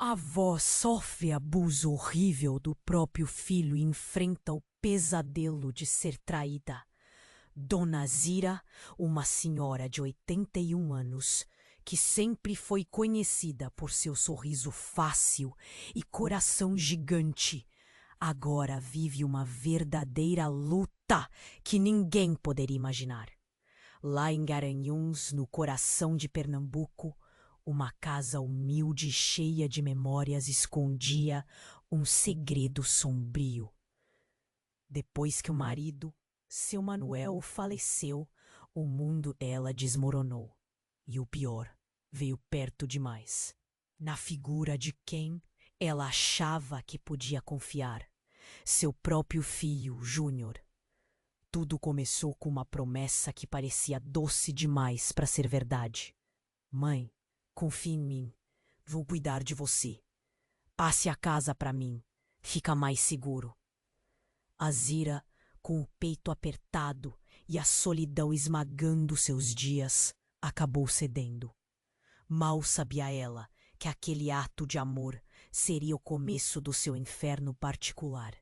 A avó sofre abuso horrível do próprio filho e enfrenta o pesadelo de ser traída. Dona Zira, uma senhora de 81 anos, que sempre foi conhecida por seu sorriso fácil e coração gigante, agora vive uma verdadeira luta que ninguém poderia imaginar. Lá em Garanhuns, no coração de Pernambuco, uma casa humilde e cheia de memórias escondia um segredo sombrio. Depois que o marido, seu Manuel, faleceu, o mundo dela desmoronou. E o pior, veio perto demais. Na figura de quem ela achava que podia confiar. Seu próprio filho, Júnior. Tudo começou com uma promessa que parecia doce demais para ser verdade. Mãe, confie em mim. Vou cuidar de você. Passe a casa para mim. Fica mais seguro. A Zira, com o peito apertado e a solidão esmagando seus dias, acabou cedendo. Mal sabia ela que aquele ato de amor seria o começo do seu inferno particular.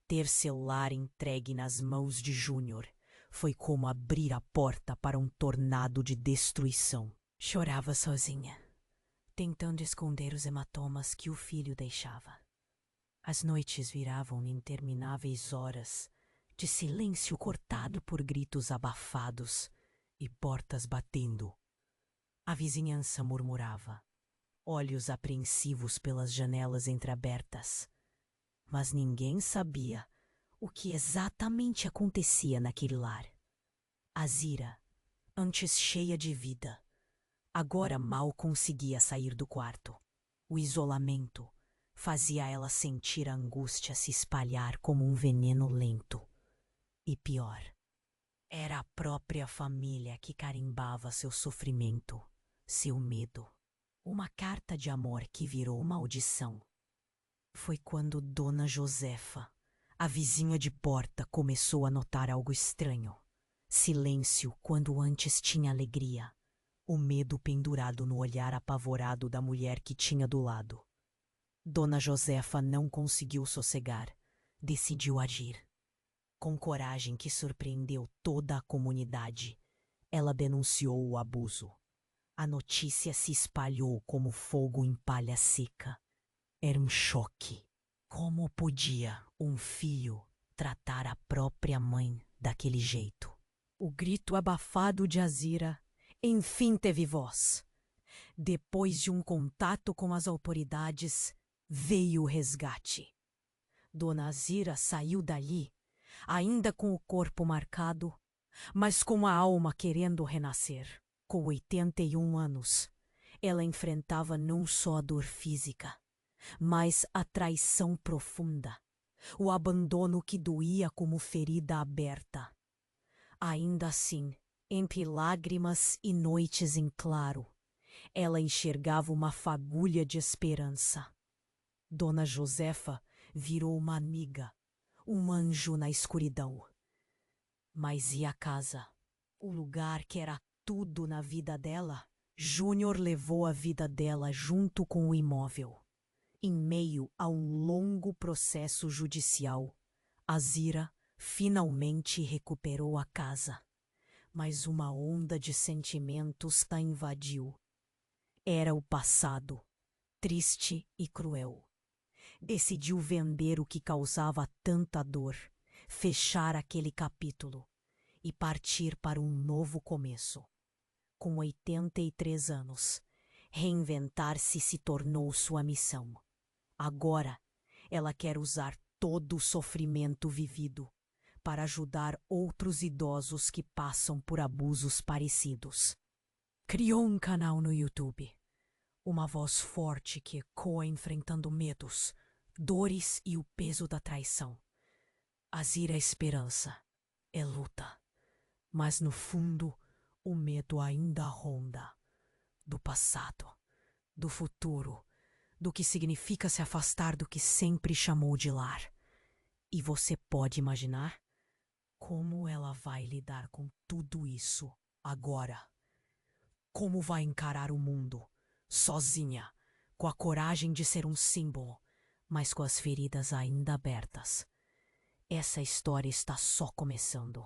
Ter seu lar entregue nas mãos de Júnior foi como abrir a porta para um tornado de destruição. Chorava sozinha, tentando esconder os hematomas que o filho deixava. As noites viravam intermináveis horas de silêncio cortado por gritos abafados e portas batendo. A vizinhança murmurava, olhos apreensivos pelas janelas entreabertas. Mas ninguém sabia o que exatamente acontecia naquele lar. A Zira, antes cheia de vida, agora mal conseguia sair do quarto. O isolamento fazia ela sentir a angústia se espalhar como um veneno lento. E pior, era a própria família que carimbava seu sofrimento, seu medo. Uma carta de amor que virou maldição. Foi quando Dona Josefa, a vizinha de porta, começou a notar algo estranho. Silêncio quando antes tinha alegria. O medo pendurado no olhar apavorado da mulher que tinha do lado. Dona Josefa não conseguiu sossegar. Decidiu agir. Com coragem que surpreendeu toda a comunidade, ela denunciou o abuso. A notícia se espalhou como fogo em palha seca. Era um choque. Como podia um filho tratar a própria mãe daquele jeito? O grito abafado de Azira enfim teve voz. Depois de um contato com as autoridades, veio o resgate. Dona Azira saiu dali, ainda com o corpo marcado, mas com a alma querendo renascer. Com 81 anos, ela enfrentava não só a dor física, mas a traição profunda, o abandono que doía como ferida aberta. Ainda assim, entre lágrimas e noites em claro, ela enxergava uma fagulha de esperança. Dona Josefa virou uma amiga, um anjo na escuridão. Mas e a casa? O lugar que era tudo na vida dela? Júnior levou a vida dela junto com o imóvel. Em meio a um longo processo judicial, a Zira finalmente recuperou a casa. Mas uma onda de sentimentos a invadiu. Era o passado, triste e cruel. Decidiu vender o que causava tanta dor, fechar aquele capítulo e partir para um novo começo. Com 83 anos, reinventar-se se tornou sua missão. Agora, ela quer usar todo o sofrimento vivido para ajudar outros idosos que passam por abusos parecidos. Criou um canal no YouTube. Uma voz forte que ecoa enfrentando medos, dores e o peso da traição. Azira é esperança, é luta. Mas no fundo, o medo ainda ronda. Do passado, do futuro, do que significa se afastar do que sempre chamou de lar. E você pode imaginar como ela vai lidar com tudo isso agora? Como vai encarar o mundo, sozinha, com a coragem de ser um símbolo, mas com as feridas ainda abertas. Essa história está só começando.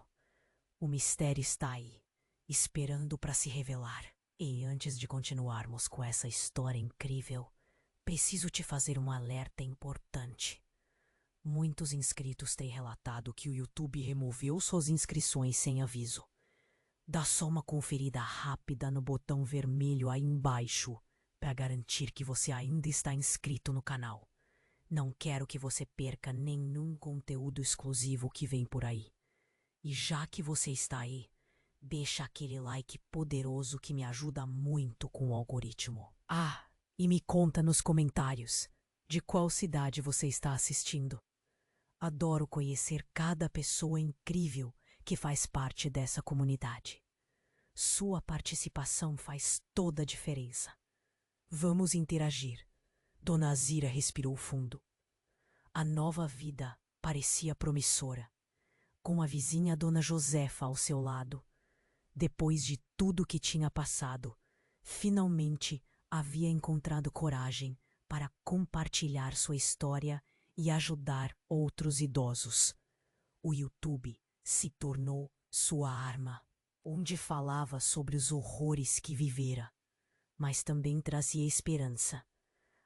O mistério está aí, esperando para se revelar. E antes de continuarmos com essa história incrível, preciso te fazer um alerta importante. Muitos inscritos têm relatado que o YouTube removeu suas inscrições sem aviso. Dá só uma conferida rápida no botão vermelho aí embaixo para garantir que você ainda está inscrito no canal. Não quero que você perca nenhum conteúdo exclusivo que vem por aí. E já que você está aí, deixa aquele like poderoso que me ajuda muito com o algoritmo. Ah, e me conta nos comentários de qual cidade você está assistindo. Adoro conhecer cada pessoa incrível que faz parte dessa comunidade. Sua participação faz toda a diferença. Vamos interagir. Dona Azira respirou fundo. A nova vida parecia promissora, com a vizinha Dona Josefa ao seu lado. Depois de tudo que tinha passado, finalmente havia encontrado coragem para compartilhar sua história e ajudar outros idosos. O YouTube se tornou sua arma, onde falava sobre os horrores que vivera, mas também trazia esperança.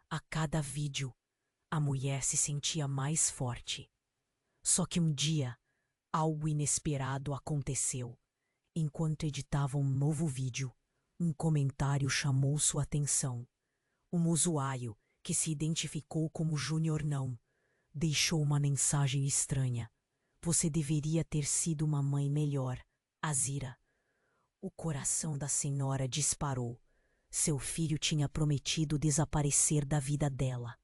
A cada vídeo, a mulher se sentia mais forte. Só que um dia, algo inesperado aconteceu. Enquanto editava um novo vídeo, um comentário chamou sua atenção. Um usuário, que se identificou como Júnior não, deixou uma mensagem estranha. Você deveria ter sido uma mãe melhor, Azira. O coração da senhora disparou. Seu filho tinha prometido desaparecer da vida dela.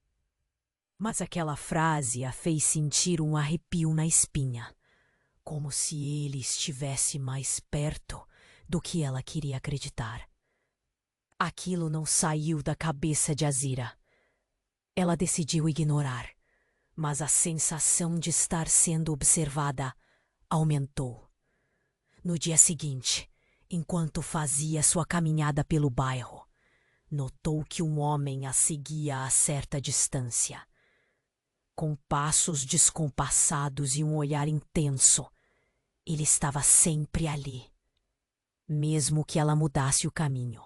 Mas aquela frase a fez sentir um arrepio na espinha, como se ele estivesse mais perto do que ela queria acreditar. Aquilo não saiu da cabeça de Azira. Ela decidiu ignorar, mas a sensação de estar sendo observada aumentou. No dia seguinte, enquanto fazia sua caminhada pelo bairro, notou que um homem a seguia a certa distância. Com passos descompassados e um olhar intenso, ele estava sempre ali. Mesmo que ela mudasse o caminho,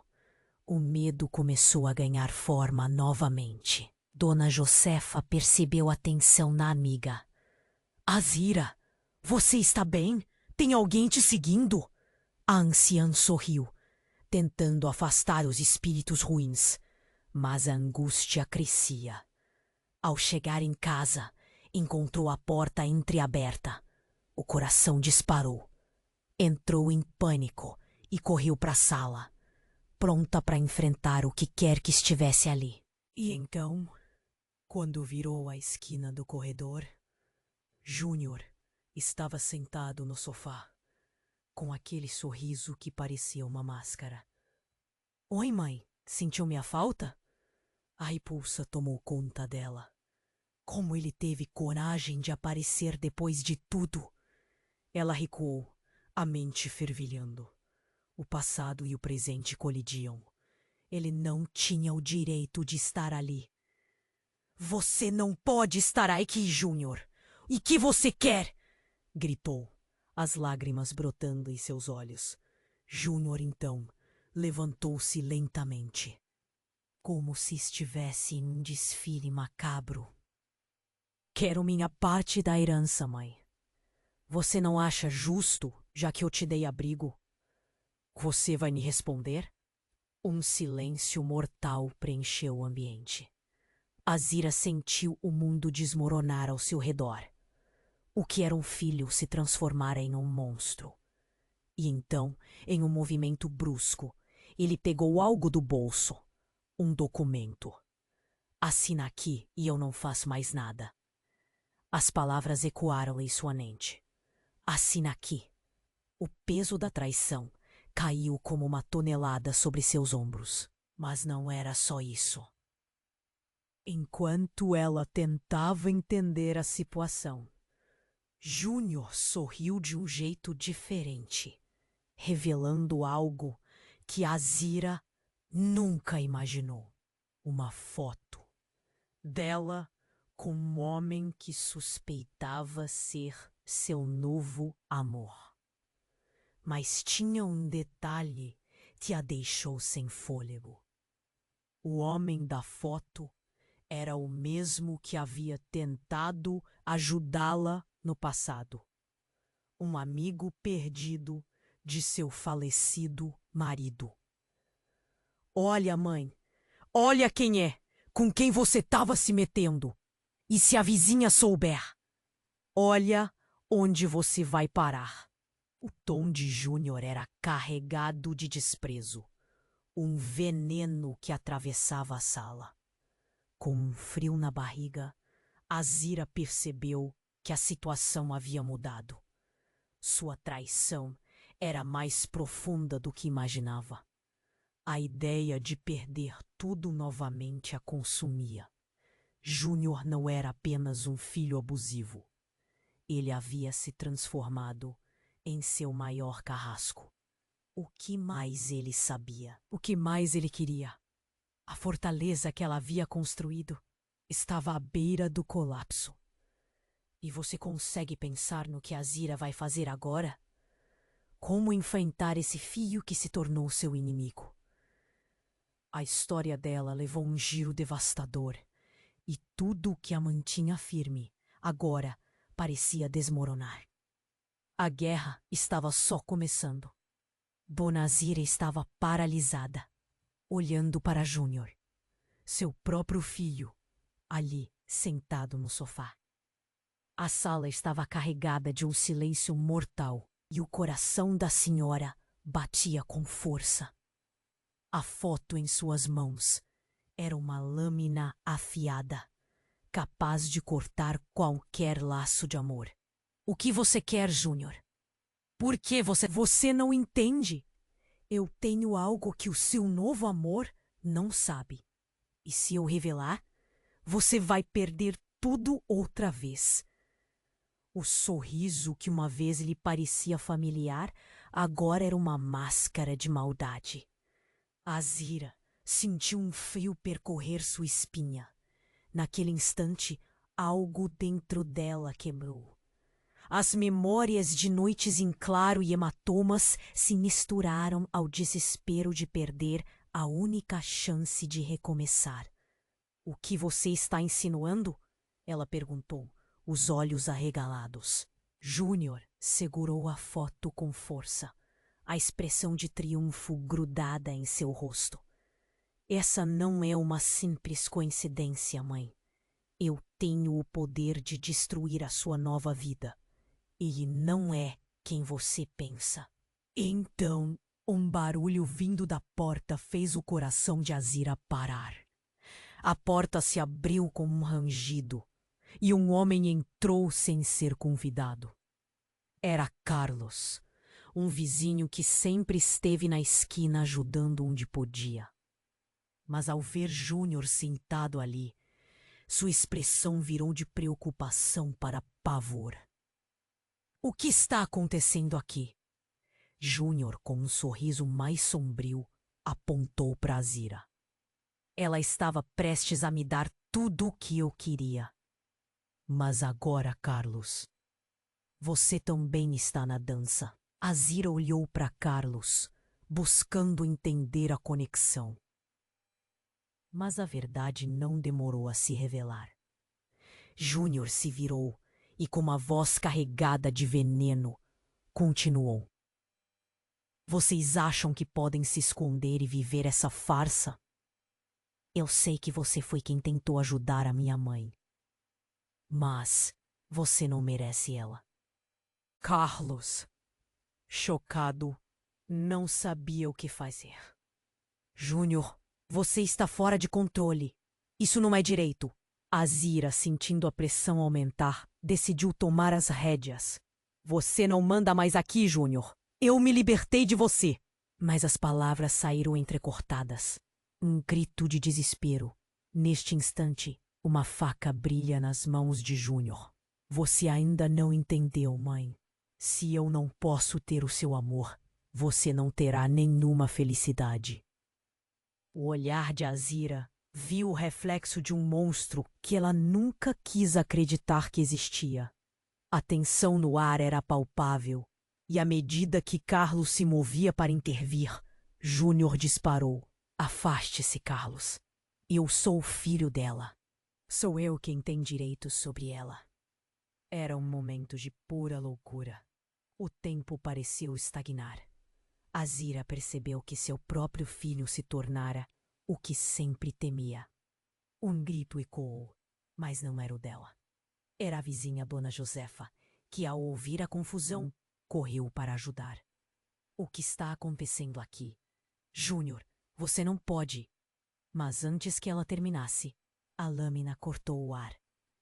o medo começou a ganhar forma novamente. Dona Josefa percebeu a tensão na amiga. Azira, você está bem? Tem alguém te seguindo? A anciã sorriu, tentando afastar os espíritos ruins, mas a angústia crescia. Ao chegar em casa, encontrou a porta entreaberta. O coração disparou. Entrou em pânico e correu para a sala, pronta para enfrentar o que quer que estivesse ali. E então, quando virou a esquina do corredor, Júnior estava sentado no sofá, com aquele sorriso que parecia uma máscara. Oi, mãe, sentiu minha falta? A repulsa tomou conta dela. Como ele teve coragem de aparecer depois de tudo? Ela recuou, a mente fervilhando. O passado e o presente colidiam. Ele não tinha o direito de estar ali. Você não pode estar aqui, Júnior! E que você quer? Gritou, as lágrimas brotando em seus olhos. Júnior, então, levantou-se lentamente, como se estivesse em um desfile macabro. Quero minha parte da herança, mãe. Você não acha justo, já que eu te dei abrigo? Você vai me responder? Um silêncio mortal preencheu o ambiente. Azira sentiu o mundo desmoronar ao seu redor. O que era um filho se transformara em um monstro. E então, em um movimento brusco, ele pegou algo do bolso. Um documento. Assina aqui e eu não faço mais nada. As palavras ecoaram em sua mente. Assina aqui. O peso da traição caiu como uma tonelada sobre seus ombros. Mas não era só isso. Enquanto ela tentava entender a situação, Júnior sorriu de um jeito diferente, revelando algo que Azira nunca imaginou. uma foto dela com um homem que suspeitava ser seu novo amor. Mas tinha um detalhe que a deixou sem fôlego. O homem da foto era o mesmo que havia tentado ajudá-la no passado. Um amigo perdido de seu falecido marido. Olha, mãe, olha quem é, com quem você estava se metendo. E se a vizinha souber, olha onde você vai parar. O tom de Júnior era carregado de desprezo, um veneno que atravessava a sala. Com um frio na barriga, Azira percebeu que a situação havia mudado. Sua traição era mais profunda do que imaginava. A ideia de perder tudo novamente a consumia. Júnior não era apenas um filho abusivo. Ele havia se transformado em seu maior carrasco. O que mais ele sabia? O que mais ele queria? A fortaleza que ela havia construído estava à beira do colapso. E você consegue pensar no que Azira vai fazer agora? Como enfrentar esse fio que se tornou seu inimigo? A história dela levou um giro devastador, e tudo o que a mantinha firme, agora, parecia desmoronar. A guerra estava só começando. Dona Azira estava paralisada, olhando para Júnior, seu próprio filho, ali, sentado no sofá. A sala estava carregada de um silêncio mortal e o coração da senhora batia com força. A foto em suas mãos era uma lâmina afiada, capaz de cortar qualquer laço de amor. O que você quer, Júnior? Por que você não entende? Eu tenho algo que o seu novo amor não sabe. E se eu revelar, você vai perder tudo outra vez. O sorriso que uma vez lhe parecia familiar, agora era uma máscara de maldade. Azira sentiu um frio percorrer sua espinha. Naquele instante, algo dentro dela quebrou. As memórias de noites em claro e hematomas se misturaram ao desespero de perder a única chance de recomeçar. O que você está insinuando? Ela perguntou, os olhos arregalados. Júnior segurou a foto com força, a expressão de triunfo grudada em seu rosto. Essa não é uma simples coincidência, mãe. Eu tenho o poder de destruir a sua nova vida. Ele não é quem você pensa. Então, um barulho vindo da porta fez o coração de Azira parar. A porta se abriu com um rangido e um homem entrou sem ser convidado. Era Carlos, um vizinho que sempre esteve na esquina ajudando onde podia. Mas ao ver Júnior sentado ali, sua expressão virou de preocupação para pavor. O que está acontecendo aqui? Júnior, com um sorriso mais sombrio, apontou para Azira. Ela estava prestes a me dar tudo o que eu queria. Mas agora, Carlos, você também está na dança. Azira olhou para Carlos, buscando entender a conexão. Mas a verdade não demorou a se revelar. Júnior se virou e, com uma voz carregada de veneno, continuou. Vocês acham que podem se esconder e viver essa farsa? Eu sei que você foi quem tentou ajudar a minha mãe. Mas você não merece ela. Carlos, chocado, não sabia o que fazer. Júnior, você está fora de controle. Isso não é direito. Azira, sentindo a pressão aumentar, decidiu tomar as rédeas. Você não manda mais aqui, Júnior. Eu me libertei de você. Mas as palavras saíram entrecortadas. Um grito de desespero. Neste instante, uma faca brilha nas mãos de Júnior. Você ainda não entendeu, mãe. Se eu não posso ter o seu amor, você não terá nenhuma felicidade. O olhar de Azira Viu o reflexo de um monstro que ela nunca quis acreditar que existia. A tensão no ar era palpável, e à medida que Carlos se movia para intervir, Júnior disparou. Afaste-se, Carlos. Eu sou o filho dela. Sou eu quem tem direitos sobre ela. Era um momento de pura loucura. O tempo pareceu estagnar. Azira percebeu que seu próprio filho se tornara o que sempre temia. Um grito ecoou, mas não era o dela. Era a vizinha Dona Josefa, que ao ouvir a confusão, correu para ajudar. O que está acontecendo aqui? Júnior, você não pode. Mas antes que ela terminasse, a lâmina cortou o ar.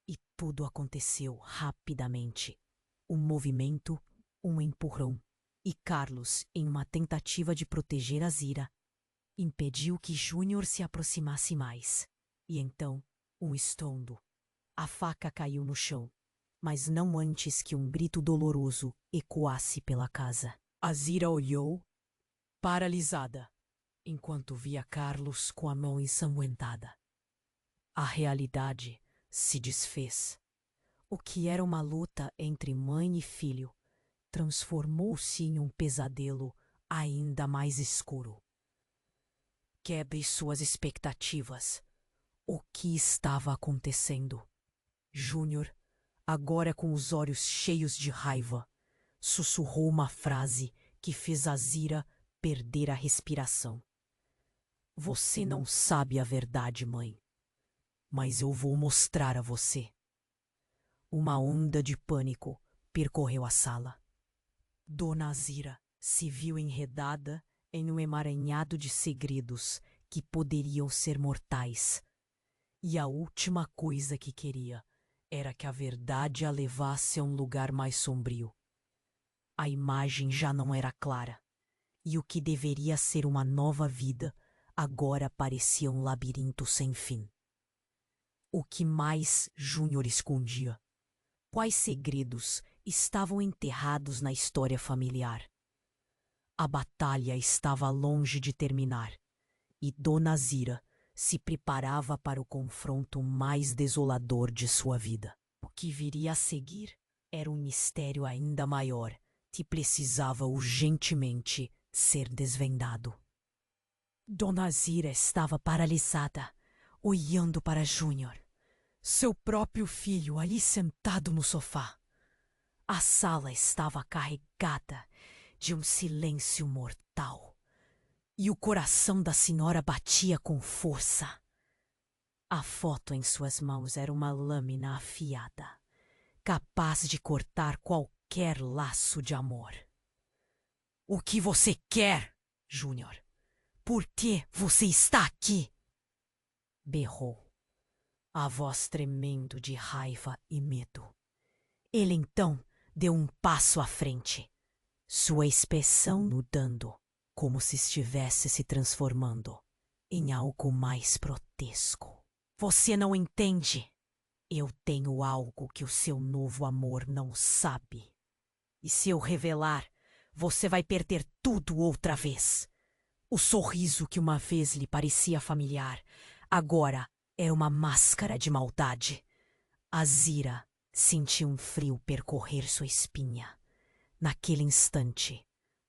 E tudo aconteceu rapidamente. Um movimento, um empurrão. E Carlos, em uma tentativa de proteger Azira, impediu que Júnior se aproximasse mais. E então, um estrondo. A faca caiu no chão, mas não antes que um grito doloroso ecoasse pela casa. Azira olhou, paralisada, enquanto via Carlos com a mão ensanguentada. A realidade se desfez. O que era uma luta entre mãe e filho transformou-se em um pesadelo ainda mais escuro. Quebre suas expectativas. O que estava acontecendo? Júnior, agora com os olhos cheios de raiva, sussurrou uma frase que fez Azira perder a respiração. Você não sabe a verdade, mãe. Mas eu vou mostrar a você. Uma onda de pânico percorreu a sala. Dona Azira se viu enredada em um emaranhado de segredos que poderiam ser mortais. E a última coisa que queria era que a verdade a levasse a um lugar mais sombrio. A imagem já não era clara, e o que deveria ser uma nova vida agora parecia um labirinto sem fim. O que mais Júnior escondia? Quais segredos estavam enterrados na história familiar? A batalha estava longe de terminar, e Dona Azira se preparava para o confronto mais desolador de sua vida. O que viria a seguir era um mistério ainda maior que precisava urgentemente ser desvendado. Dona Azira estava paralisada, olhando para Júnior, seu próprio filho ali sentado no sofá. A sala estava carregada de um silêncio mortal, e o coração da senhora batia com força. A foto em suas mãos era uma lâmina afiada, capaz de cortar qualquer laço de amor. O que você quer, Júnior? Por que você está aqui? Berrou, a voz tremendo de raiva e medo. Ele então deu um passo à frente, sua expressão mudando, como se estivesse se transformando em algo mais grotesco. Você não entende? Eu tenho algo que o seu novo amor não sabe. E se eu revelar, você vai perder tudo outra vez. O sorriso que uma vez lhe parecia familiar, agora era uma máscara de maldade. Azira sentiu um frio percorrer sua espinha. Naquele instante,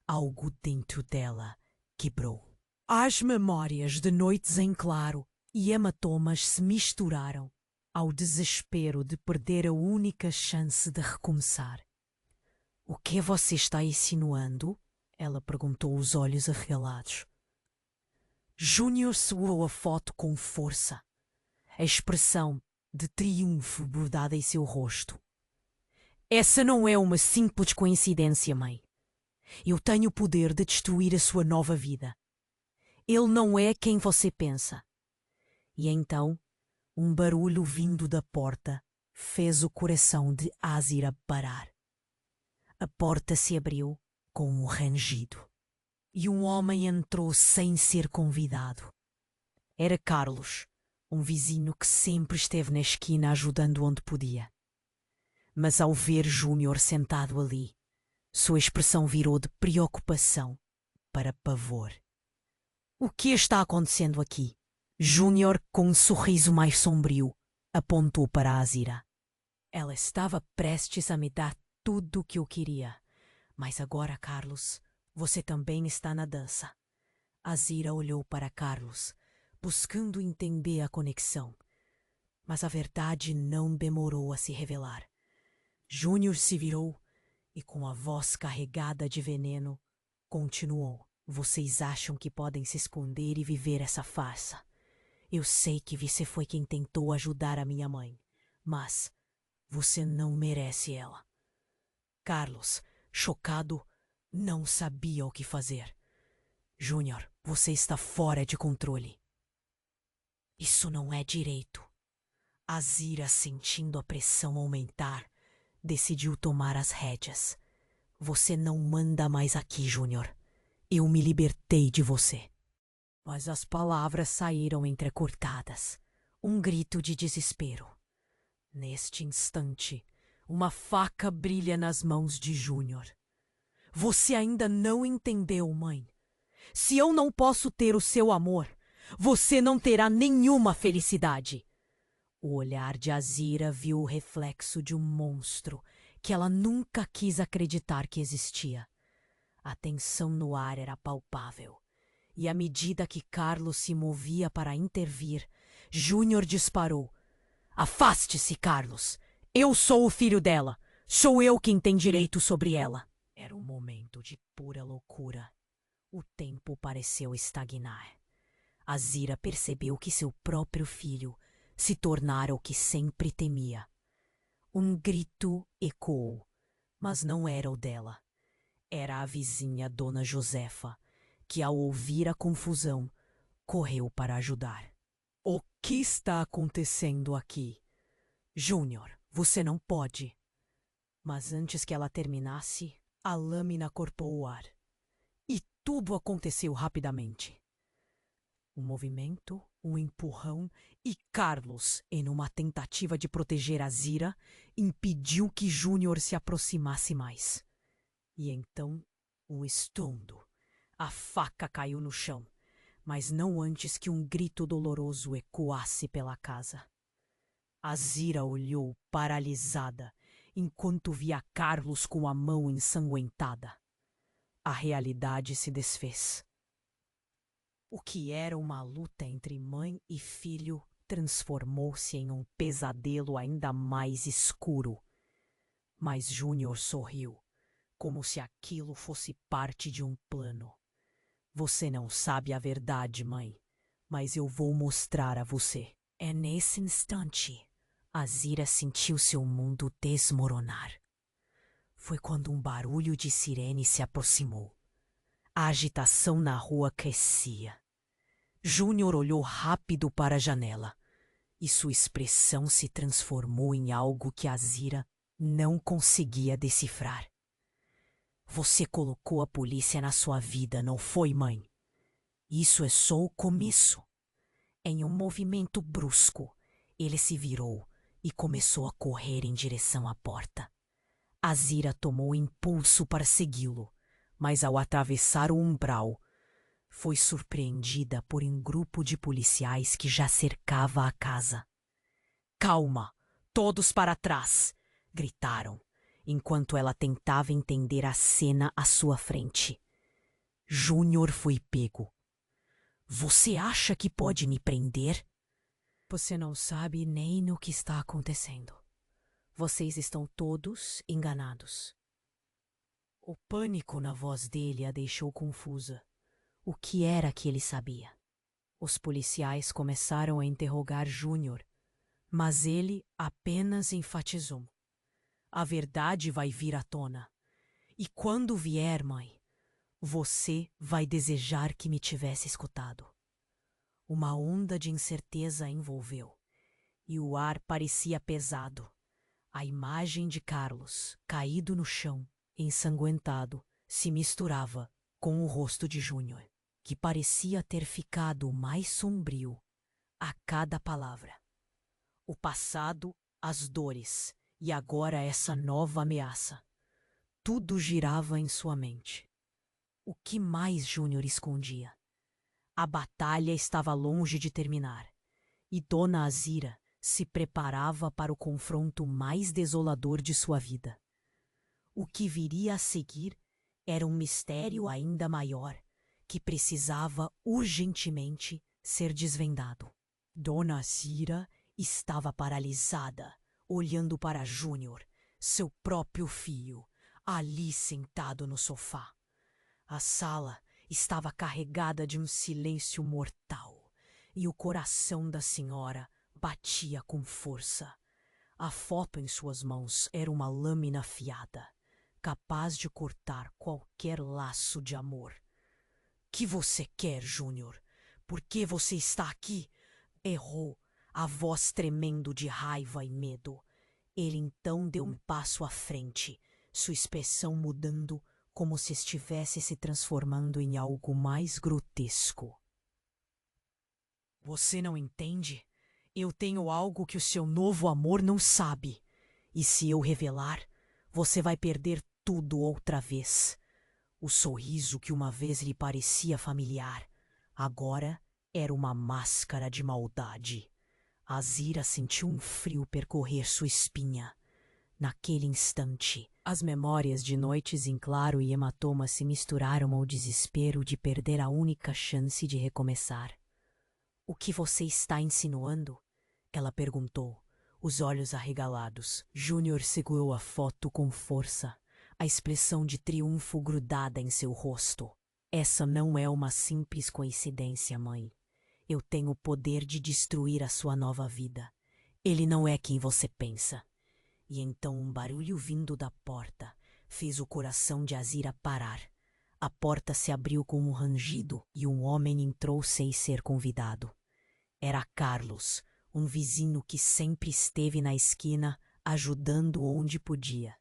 algo dentro dela quebrou. As memórias de noites em claro e hematomas se misturaram ao desespero de perder a única chance de recomeçar. O que você está insinuando? Ela perguntou, os olhos arregalados. Júnior segurou a foto com força, a expressão de triunfo bordada em seu rosto. Essa não é uma simples coincidência, mãe. Eu tenho o poder de destruir a sua nova vida. Ele não é quem você pensa. E então, um barulho vindo da porta fez o coração de Azira parar. A porta se abriu com um rangido. E um homem entrou sem ser convidado. Era Carlos, um vizinho que sempre esteve na esquina ajudando onde podia. Mas ao ver Júnior sentado ali, sua expressão virou de preocupação para pavor. O que está acontecendo aqui? Júnior, com um sorriso mais sombrio, apontou para Azira. Ela estava prestes a me dar tudo o que eu queria. Mas agora, Carlos, você também está na dança. Azira olhou para Carlos, buscando entender a conexão. Mas a verdade não demorou a se revelar. Júnior se virou e, com a voz carregada de veneno, continuou. Vocês acham que podem se esconder e viver essa farsa. Eu sei que você foi quem tentou ajudar a minha mãe, mas você não merece ela. Carlos, chocado, não sabia o que fazer. Júnior, você está fora de controle. Isso não é direito. Azira, sentindo a pressão aumentar, decidiu tomar as rédeas. Você não manda mais aqui, Júnior. Eu me libertei de você. Mas as palavras saíram entrecortadas. Um grito de desespero. Neste instante, uma faca brilha nas mãos de Júnior. Você ainda não entendeu, mãe. Se eu não posso ter o seu amor, você não terá nenhuma felicidade. O olhar de Azira viu o reflexo de um monstro que ela nunca quis acreditar que existia. A tensão no ar era palpável. E à medida que Carlos se movia para intervir, Júnior disparou. Afaste-se, Carlos! Eu sou o filho dela! Sou eu quem tem direito sobre ela! Era um momento de pura loucura. O tempo pareceu estagnar. Azira percebeu que seu próprio filho se tornara o que sempre temia. Um grito ecoou, mas não era o dela. Era a vizinha Dona Josefa, que, ao ouvir a confusão, correu para ajudar. O que está acontecendo aqui? Júnior, você não pode. Mas antes que ela terminasse, a lâmina cortou o ar. E tudo aconteceu rapidamente. Um movimento, um empurrão e Carlos, em uma tentativa de proteger Azira, impediu que Júnior se aproximasse mais. E então, um estrondo. A faca caiu no chão, mas não antes que um grito doloroso ecoasse pela casa. Azira olhou paralisada, enquanto via Carlos com a mão ensanguentada. A realidade se desfez. O que era uma luta entre mãe e filho transformou-se em um pesadelo ainda mais escuro. Mas Júnior sorriu, como se aquilo fosse parte de um plano. Você não sabe a verdade, mãe, mas eu vou mostrar a você. É nesse instante, Azira sentiu seu mundo desmoronar. Foi quando um barulho de sirene se aproximou. A agitação na rua crescia. Júnior olhou rápido para a janela e sua expressão se transformou em algo que Azira não conseguia decifrar. Você colocou a polícia na sua vida, não foi, mãe? Isso é só o começo. Em um movimento brusco, ele se virou e começou a correr em direção à porta. Azira tomou impulso para segui-lo, mas ao atravessar o umbral, foi surpreendida por um grupo de policiais que já cercava a casa. Calma! Todos para trás! Gritaram, enquanto ela tentava entender a cena à sua frente. Júnior foi pego. Você acha que pode me prender? Você não sabe nem o que está acontecendo. Vocês estão todos enganados. O pânico na voz dele a deixou confusa. O que era que ele sabia? Os policiais começaram a interrogar Júnior, mas ele apenas enfatizou. A verdade vai vir à tona. E quando vier, mãe, você vai desejar que me tivesse escutado. Uma onda de incerteza a envolveu, e o ar parecia pesado. A imagem de Carlos, caído no chão, ensanguentado, se misturava com o rosto de Júnior, que parecia ter ficado mais sombrio a cada palavra. O passado, as dores e agora essa nova ameaça. Tudo girava em sua mente. O que mais Júnior escondia? A batalha estava longe de terminar, e Dona Azira se preparava para o confronto mais desolador de sua vida. O que viria a seguir era um mistério ainda maior, que precisava urgentemente ser desvendado. Dona Azira estava paralisada, olhando para Júnior, seu próprio filho, ali sentado no sofá. A sala estava carregada de um silêncio mortal, e o coração da senhora batia com força. A foto em suas mãos era uma lâmina afiada, capaz de cortar qualquer laço de amor. Que você quer, Júnior? Por que você está aqui? Errou, a voz tremendo de raiva e medo. Ele então deu um passo à frente, sua expressão mudando como se estivesse se transformando em algo mais grotesco. Você não entende? Eu tenho algo que o seu novo amor não sabe. E se eu revelar, você vai perder tudo outra vez. O sorriso que uma vez lhe parecia familiar, agora era uma máscara de maldade. Azira sentiu um frio percorrer sua espinha. Naquele instante, as memórias de noites em claro e hematomas se misturaram ao desespero de perder a única chance de recomeçar. O que você está insinuando? Ela perguntou, os olhos arregalados. Júnior segurou a foto com força, a expressão de triunfo grudada em seu rosto. Essa não é uma simples coincidência, mãe. Eu tenho o poder de destruir a sua nova vida. Ele não é quem você pensa. E então um barulho vindo da porta fez o coração de Azira parar. A porta se abriu com um rangido e um homem entrou sem ser convidado. Era Carlos, um vizinho que sempre esteve na esquina ajudando onde podia.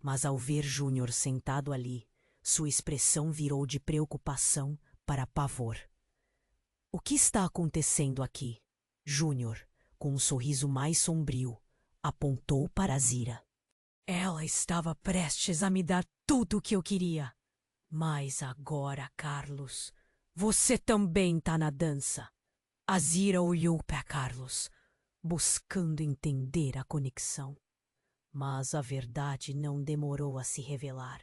Mas ao ver Júnior sentado ali, sua expressão virou de preocupação para pavor. O que está acontecendo aqui? Júnior, com um sorriso mais sombrio, apontou para Azira. Ela estava prestes a me dar tudo o que eu queria. Mas agora, Carlos, você também está na dança. Azira olhou para Carlos, buscando entender a conexão. Mas a verdade não demorou a se revelar.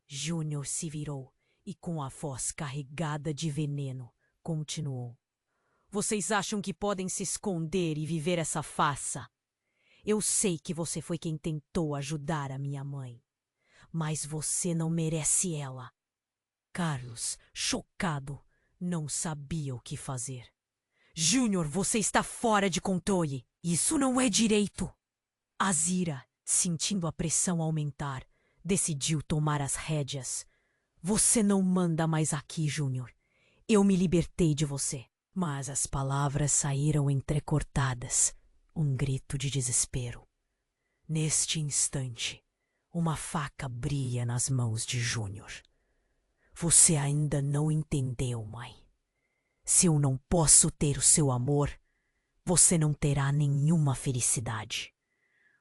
Júnior se virou e, com a voz carregada de veneno, continuou. Vocês acham que podem se esconder e viver essa farsa? Eu sei que você foi quem tentou ajudar a minha mãe, mas você não merece ela. Carlos, chocado, não sabia o que fazer. Júnior, você está fora de controle. Isso não é direito. Azira, sentindo a pressão aumentar, decidiu tomar as rédeas. Você não manda mais aqui, Júnior. Eu me libertei de você. Mas as palavras saíram entrecortadas. Um grito de desespero. Neste instante, uma faca brilha nas mãos de Júnior. Você ainda não entendeu, mãe. Se eu não posso ter o seu amor, você não terá nenhuma felicidade.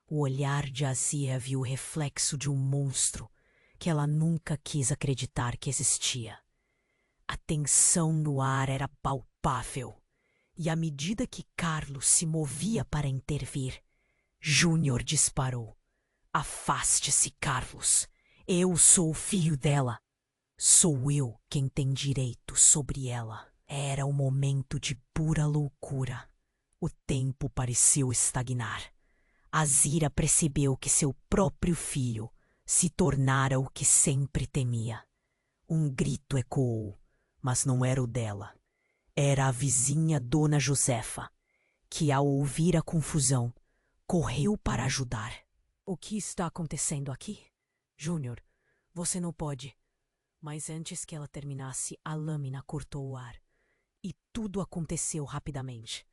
O olhar de Azira viu o reflexo de um monstro que ela nunca quis acreditar que existia. A tensão no ar era palpável, e à medida que Carlos se movia para intervir, Júnior disparou. Afaste-se, Carlos. Eu sou o filho dela. Sou eu quem tem direito sobre ela. Era um momento de pura loucura. O tempo pareceu estagnar. Azira percebeu que seu próprio filho se tornara o que sempre temia. Um grito ecoou, mas não era o dela. Era a vizinha Dona Josefa, que, ao ouvir a confusão, correu para ajudar. O que está acontecendo aqui? Júnior, você não pode. Mas antes que ela terminasse, a lâmina cortou o ar. E tudo aconteceu rapidamente.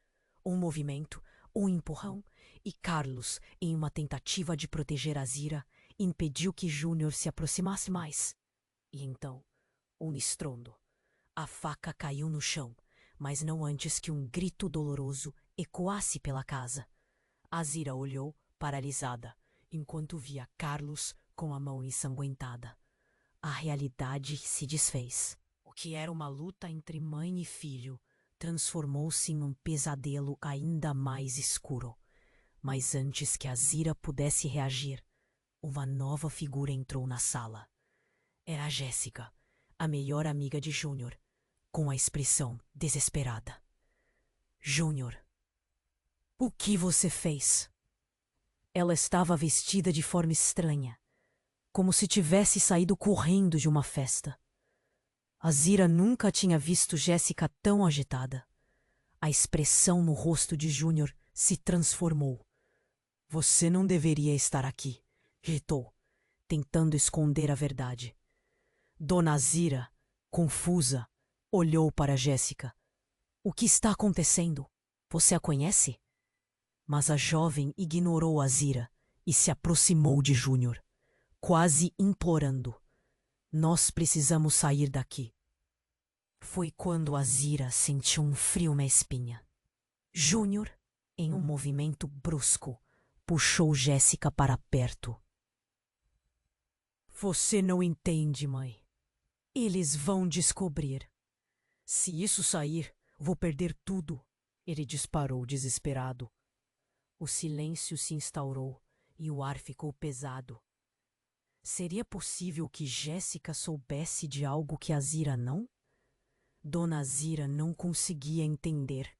Um movimento, um empurrão, e Carlos, em uma tentativa de proteger Azira, impediu que Júnior se aproximasse mais. E então, um estrondo. A faca caiu no chão, mas não antes que um grito doloroso ecoasse pela casa. Azira olhou, paralisada, enquanto via Carlos com a mão ensanguentada. A realidade se desfez. que era uma luta entre mãe e filho, transformou-se em um pesadelo ainda mais escuro. Mas antes que Azira pudesse reagir, uma nova figura entrou na sala. Era Jéssica, a melhor amiga de Júnior, com a expressão desesperada. Júnior, o que você fez? Ela estava vestida de forma estranha, como se tivesse saído correndo de uma festa. Azira nunca tinha visto Jéssica tão agitada. A expressão no rosto de Júnior se transformou. Você não deveria estar aqui, gritou, tentando esconder a verdade. Dona Azira, confusa, olhou para Jéssica. O que está acontecendo? Você a conhece? Mas a jovem ignorou Azira e se aproximou de Júnior, quase implorando. Nós precisamos sair daqui. Foi quando Azira sentiu um frio na espinha. Júnior, em um movimento brusco, puxou Jéssica para perto. Você não entende, mãe. Eles vão descobrir. Se isso sair, vou perder tudo. Ele disparou desesperado. O silêncio se instaurou e o ar ficou pesado. Seria possível que Jéssica soubesse de algo que Azira não? Dona Azira não conseguia entender.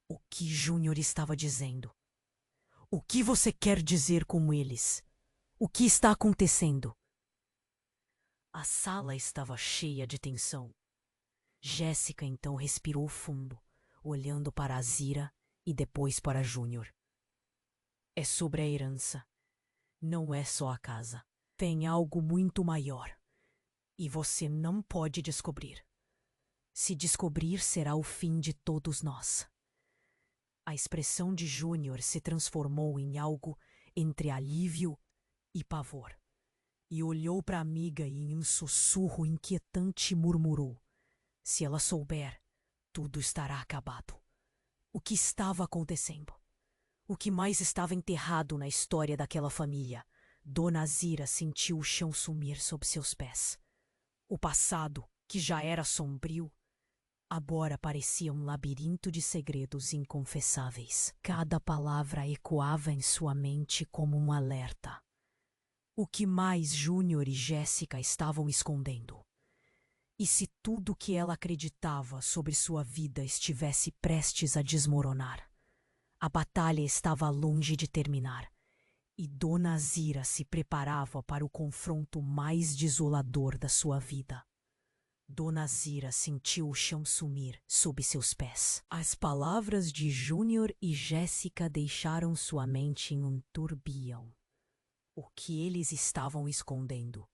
O que Júnior estava dizendo? O que você quer dizer com eles? O que está acontecendo? A sala estava cheia de tensão. Jéssica então respirou fundo, olhando para Azira e depois para Júnior. É sobre a herança. Não é só a casa. Tem algo muito maior. E você não pode descobrir. Se descobrir, será o fim de todos nós. A expressão de Júnior se transformou em algo entre alívio e pavor. E olhou para a amiga e em um sussurro inquietante murmurou. Se ela souber, tudo estará acabado. O que estava acontecendo? O que mais estava enterrado na história daquela família? Dona Azira sentiu o chão sumir sob seus pés. O passado, que já era sombrio, agora parecia um labirinto de segredos inconfessáveis. Cada palavra ecoava em sua mente como um alerta. O que mais Júnior e Jéssica estavam escondendo? E se tudo que ela acreditava sobre sua vida estivesse prestes a desmoronar? A batalha estava longe de terminar, e Dona Azira se preparava para o confronto mais desolador da sua vida. Dona Azira sentiu o chão sumir sob seus pés. As palavras de Júnior e Jéssica deixaram sua mente em um turbilhão. O que eles estavam escondendo?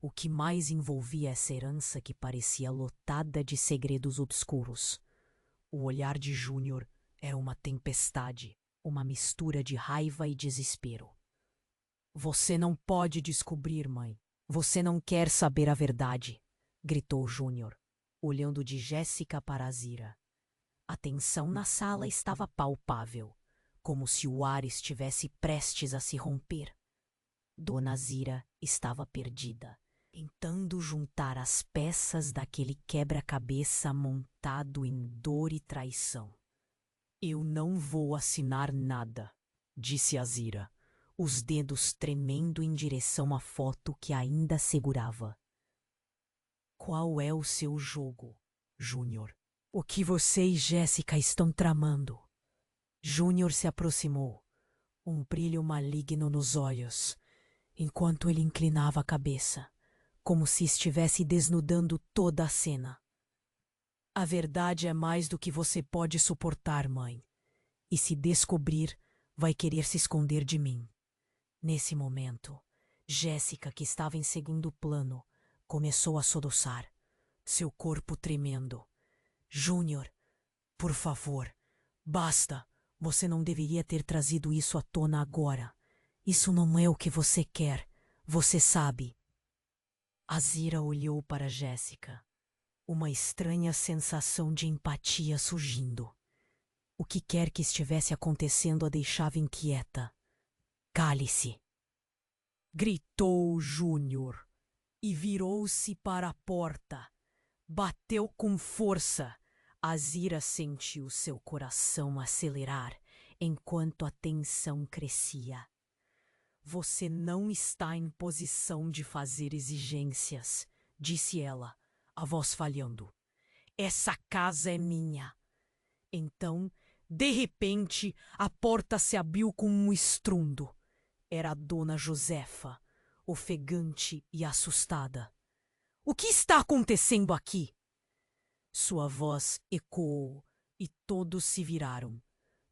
O que mais envolvia essa herança que parecia lotada de segredos obscuros? O olhar de Júnior era uma tempestade, uma mistura de raiva e desespero. Você não pode descobrir, mãe. Você não quer saber a verdade, gritou Júnior, olhando de Jéssica para Azira. A tensão na sala estava palpável, como se o ar estivesse prestes a se romper. Dona Azira estava perdida, tentando juntar as peças daquele quebra-cabeça montado em dor e traição. Eu não vou assinar nada, disse Azira, os dedos tremendo em direção à foto que ainda segurava. Qual é o seu jogo, Júnior? O que você e Jéssica estão tramando? Júnior se aproximou, um brilho maligno nos olhos, enquanto ele inclinava a cabeça, como se estivesse desnudando toda a cena. A verdade é mais do que você pode suportar, mãe. E se descobrir, vai querer se esconder de mim. Nesse momento, Jéssica, que estava em segundo plano, começou a soluçar, seu corpo tremendo. Júnior, por favor, basta. Você não deveria ter trazido isso à tona agora. Isso não é o que você quer. Você sabe. Azira olhou para Jéssica, uma estranha sensação de empatia surgindo. O que quer que estivesse acontecendo a deixava inquieta. Cale-se! Gritou Júnior e virou-se para a porta, Bateu com força. Azira sentiu seu coração acelerar enquanto a tensão crescia. Você não está em posição de fazer exigências, disse ela, a voz falhando. Essa casa é minha. Então, de repente, a porta se abriu com um estrondo. Era a dona Josefa, ofegante e assustada. O que está acontecendo aqui? Sua voz ecoou e todos se viraram.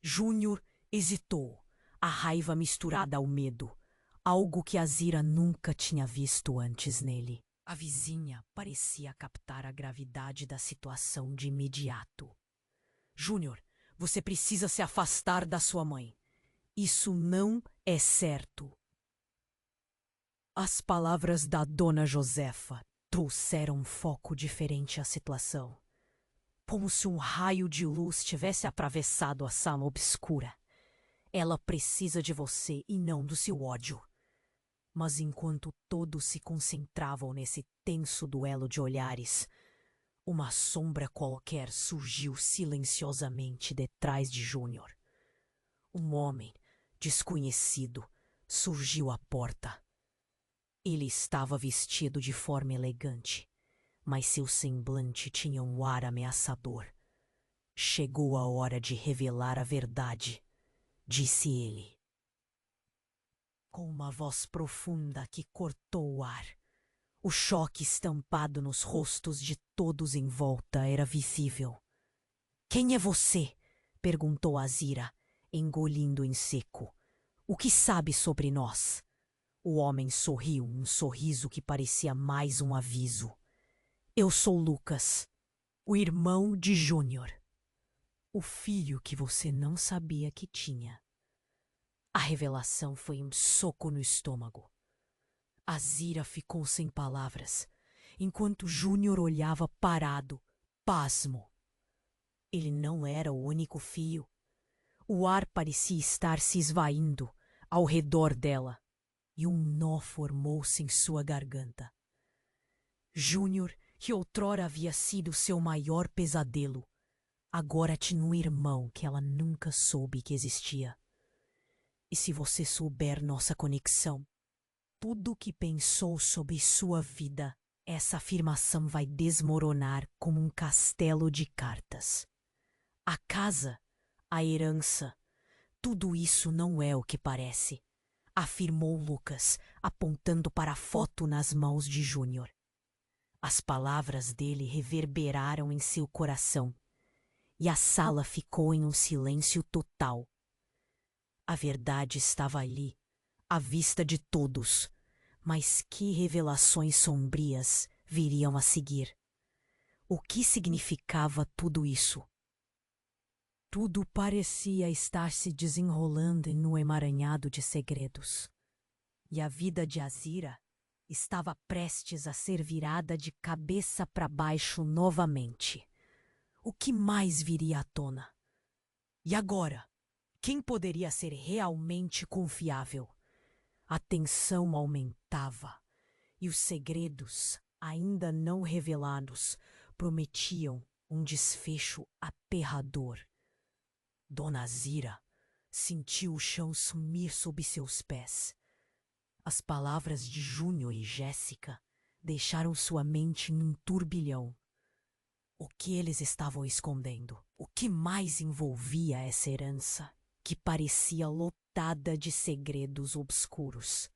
Júnior hesitou, a raiva misturada ao medo, algo que Azira nunca tinha visto antes nele. A vizinha parecia captar a gravidade da situação de imediato. Júnior, você precisa se afastar da sua mãe. Isso não é certo. As palavras da dona Josefa trouxeram um foco diferente à situação. Como se um raio de luz tivesse atravessado a sala obscura. Ela precisa de você e não do seu ódio. Mas enquanto todos se concentravam nesse tenso duelo de olhares, uma sombra qualquer surgiu silenciosamente detrás de Júnior. Um homem desconhecido surgiu à porta. Ele estava vestido de forma elegante, mas seu semblante tinha um ar ameaçador. Chegou a hora de revelar a verdade, disse ele. Com uma voz profunda que cortou o ar. O choque estampado nos rostos de todos em volta era visível. Quem é você? Perguntou Azira, engolindo em seco. O que sabe sobre nós? O homem sorriu, um sorriso que parecia mais um aviso. Eu sou Lucas, o irmão de Júnior. O filho que você não sabia que tinha. A revelação foi um soco no estômago. Azira ficou sem palavras, enquanto Júnior olhava parado, pasmo. Ele não era o único filho. O ar parecia estar se esvaindo ao redor dela, e um nó formou-se em sua garganta. Júnior, que outrora havia sido seu maior pesadelo, agora tinha um irmão que ela nunca soube que existia. E se você souber nossa conexão, tudo o que pensou sobre sua vida, essa afirmação vai desmoronar como um castelo de cartas. A casa, a herança, tudo isso não é o que parece, afirmou Lucas, apontando para a foto nas mãos de Júnior. As palavras dele reverberaram em seu coração, e a sala ficou em um silêncio total. A verdade estava ali, à vista de todos, mas que revelações sombrias viriam a seguir? O que significava tudo isso? Tudo parecia estar se desenrolando em um emaranhado de segredos. E a vida de Azira estava prestes a ser virada de cabeça para baixo novamente. O que mais viria à tona? E agora? Quem poderia ser realmente confiável? A tensão aumentava e os segredos, ainda não revelados, prometiam um desfecho aterrador. Dona Azira sentiu o chão sumir sob seus pés. As palavras de Júnior e Jéssica deixaram sua mente num turbilhão. O que eles estavam escondendo? O que mais envolvia essa herança, que parecia lotada de segredos obscuros?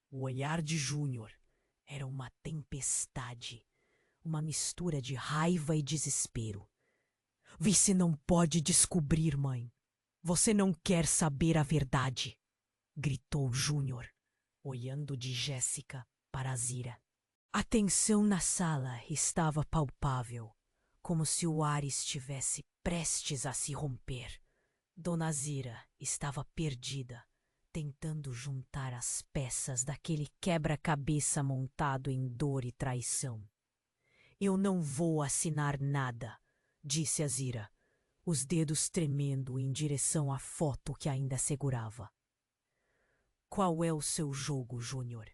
O olhar de Júnior era uma tempestade, uma mistura de raiva e desespero. Você não pode descobrir, mãe. Você não quer saber a verdade, gritou Júnior, olhando de Jéssica para Azira. A tensão na sala estava palpável, como se o ar estivesse prestes a se romper. Dona Azira estava perdida, tentando juntar as peças daquele quebra-cabeça montado em dor e traição. Eu não vou assinar nada, disse Azira, os dedos tremendo em direção à foto que ainda segurava. Qual é o seu jogo, Júnior?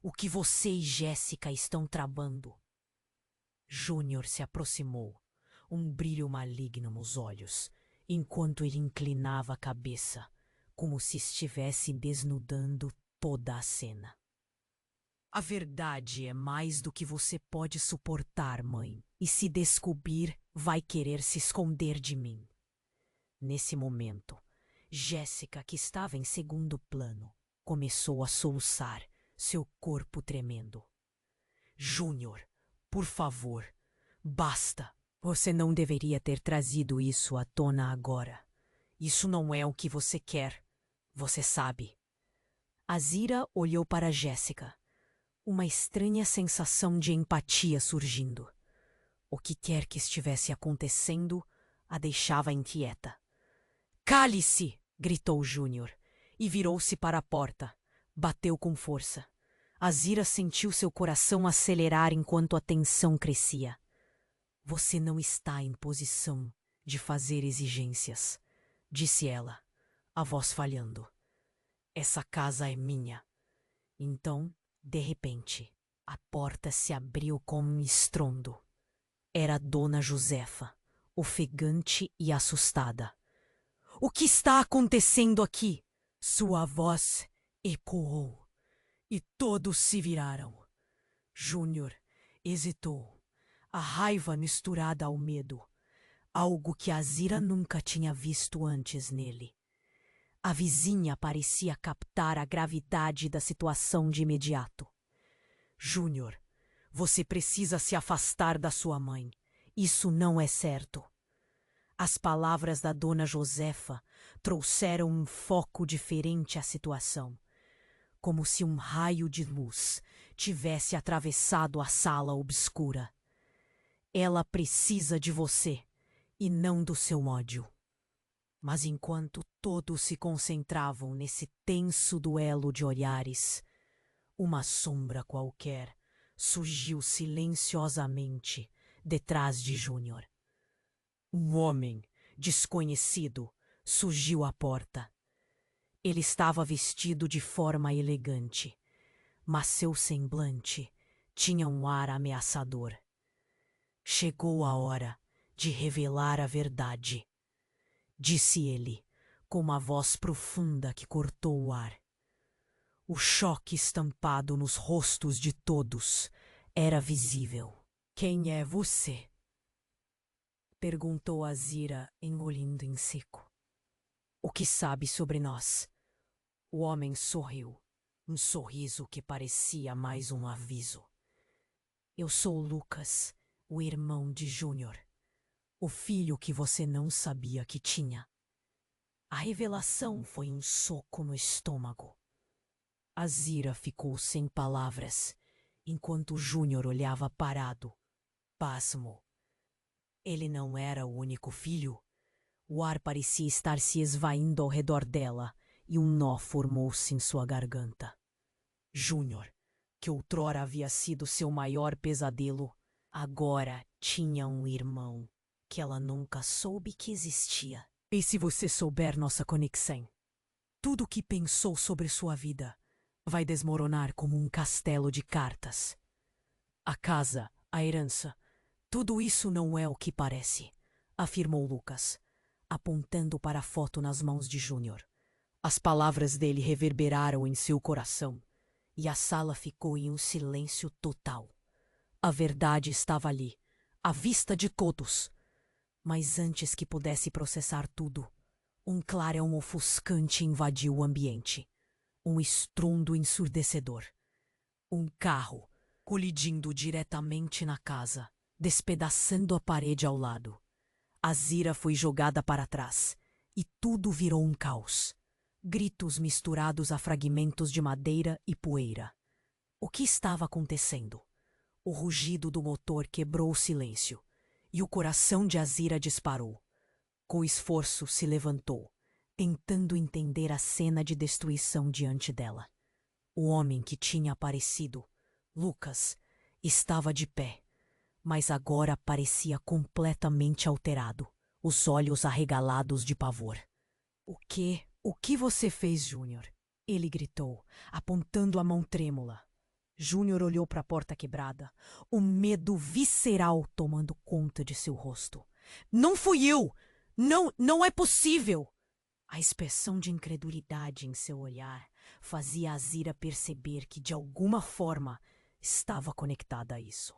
O que você e Jéssica estão tramando? Júnior se aproximou, um brilho maligno nos olhos, enquanto ele inclinava a cabeça, como se estivesse desnudando toda a cena. A verdade é mais do que você pode suportar, mãe, e se descobrir, vai querer se esconder de mim. Nesse momento, Jéssica, que estava em segundo plano, começou a soluçar, seu corpo tremendo. Júnior, por favor, basta. Você não deveria ter trazido isso à tona agora. Isso não é o que você quer. Você sabe. Azira olhou para Jéssica, uma estranha sensação de empatia surgindo. O que quer que estivesse acontecendo a deixava inquieta. Cale-se! Gritou Júnior, e virou-se para a porta. Bateu com força. Azira sentiu seu coração acelerar enquanto a tensão crescia. Você não está em posição de fazer exigências, disse ela, a voz falhando. Essa casa é minha. Então, de repente, a porta se abriu com um estrondo. Era Dona Josefa, ofegante e assustada. O que está acontecendo aqui? Sua voz ecoou, e todos se viraram. Júnior hesitou, a raiva misturada ao medo, algo que Azira nunca tinha visto antes nele. A vizinha parecia captar a gravidade da situação de imediato. Júnior, você precisa se afastar da sua mãe. Isso não é certo. As palavras da Dona Josefa trouxeram um foco diferente à situação, como se um raio de luz tivesse atravessado a sala obscura. Ela precisa de você e não do seu ódio. Mas enquanto todos se concentravam nesse tenso duelo de olhares, uma sombra qualquer surgiu silenciosamente detrás de Júnior. Um homem desconhecido surgiu à porta. Ele estava vestido de forma elegante, mas seu semblante tinha um ar ameaçador. Chegou a hora de revelar a verdade, disse ele, com uma voz profunda que cortou o ar. O choque estampado nos rostos de todos era visível. Quem é você? Perguntou Azira, engolindo em seco. O que sabe sobre nós? O homem sorriu, um sorriso que parecia mais um aviso. Eu sou Lucas, o irmão de Júnior, o filho que você não sabia que tinha. A revelação foi um soco no estômago. Azira ficou sem palavras, enquanto Júnior olhava parado, pasmo. Ele não era o único filho. O ar parecia estar se esvaindo ao redor dela e um nó formou-se em sua garganta. Júnior, que outrora havia sido seu maior pesadelo, agora tinha um irmão que ela nunca soube que existia. E se você souber nossa conexão? Tudo o que pensou sobre sua vida vai desmoronar como um castelo de cartas. A casa, a herança, tudo isso não é o que parece, afirmou Lucas, apontando para a foto nas mãos de Júnior. As palavras dele reverberaram em seu coração, e a sala ficou em um silêncio total. A verdade estava ali, à vista de todos. Mas antes que pudesse processar tudo, um clarão ofuscante invadiu o ambiente. Um estrondo ensurdecedor. Um carro colidindo diretamente na casa, despedaçando a parede ao lado. Azira foi jogada para trás, e tudo virou um caos. Gritos misturados a fragmentos de madeira e poeira. O que estava acontecendo? O rugido do motor quebrou o silêncio, e o coração de Azira disparou. Com esforço se levantou, tentando entender a cena de destruição diante dela. O homem que tinha aparecido, Lucas, estava de pé, mas agora parecia completamente alterado, os olhos arregalados de pavor. O que você fez, Júnior? Ele gritou, apontando a mão trêmula. Júnior olhou para a porta quebrada, o medo visceral tomando conta de seu rosto. Não fui eu! Não é possível! A expressão de incredulidade em seu olhar fazia Azira perceber que, de alguma forma, estava conectada a isso.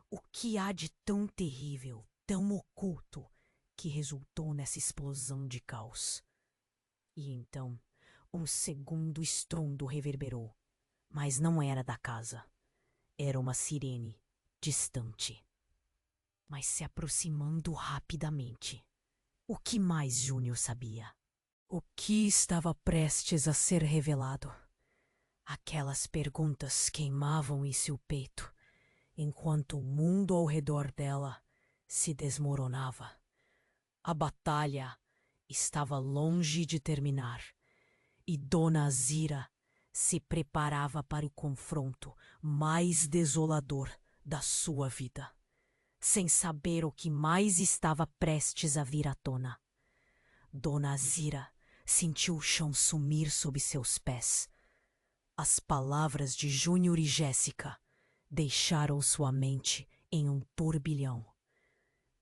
O que há de tão terrível, tão oculto, que resultou nessa explosão de caos? E então, um segundo estrondo reverberou, mas não era da casa. Era uma sirene, distante, mas se aproximando rapidamente. O que mais Júnior sabia? O que estava prestes a ser revelado? Aquelas perguntas queimavam em seu peito, enquanto o mundo ao redor dela se desmoronava. A batalha estava longe de terminar, e Dona Azira se preparava para o confronto mais desolador da sua vida, sem saber o que mais estava prestes a vir à tona. Dona Azira sentiu o chão sumir sob seus pés. As palavras de Júnior e Jéssica deixaram sua mente em um turbilhão.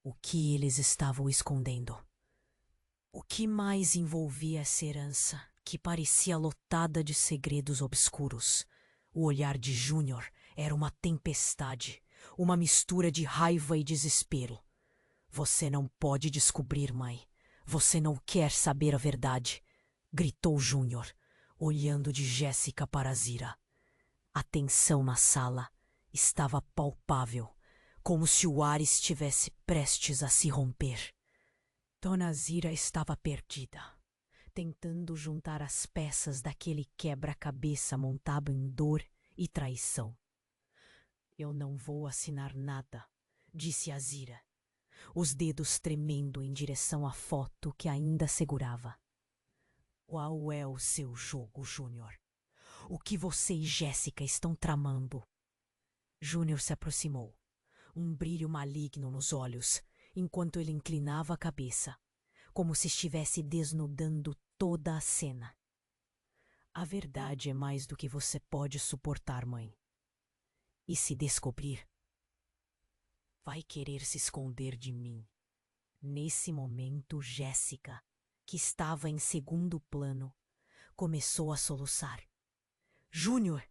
O que eles estavam escondendo? O que mais envolvia essa herança, que parecia lotada de segredos obscuros? O olhar de Júnior era uma tempestade, uma mistura de raiva e desespero. Você não pode descobrir, mãe. Você não quer saber a verdade, gritou Júnior, olhando de Jéssica para Azira. A tensão na sala estava palpável, como se o ar estivesse prestes a se romper. Dona Azira estava perdida, tentando juntar as peças daquele quebra-cabeça montado em dor e traição. Eu não vou assinar nada, disse Azira, os dedos tremendo em direção à foto que ainda segurava. Qual é o seu jogo, Júnior? O que você e Jéssica estão tramando? Júnior se aproximou, um brilho maligno nos olhos, enquanto ele inclinava a cabeça, como se estivesse desnudando toda a cena. A verdade é mais do que você pode suportar, mãe. E se descobrir, vai querer se esconder de mim. Nesse momento, Jéssica, que estava em segundo plano, começou a soluçar. Júnior,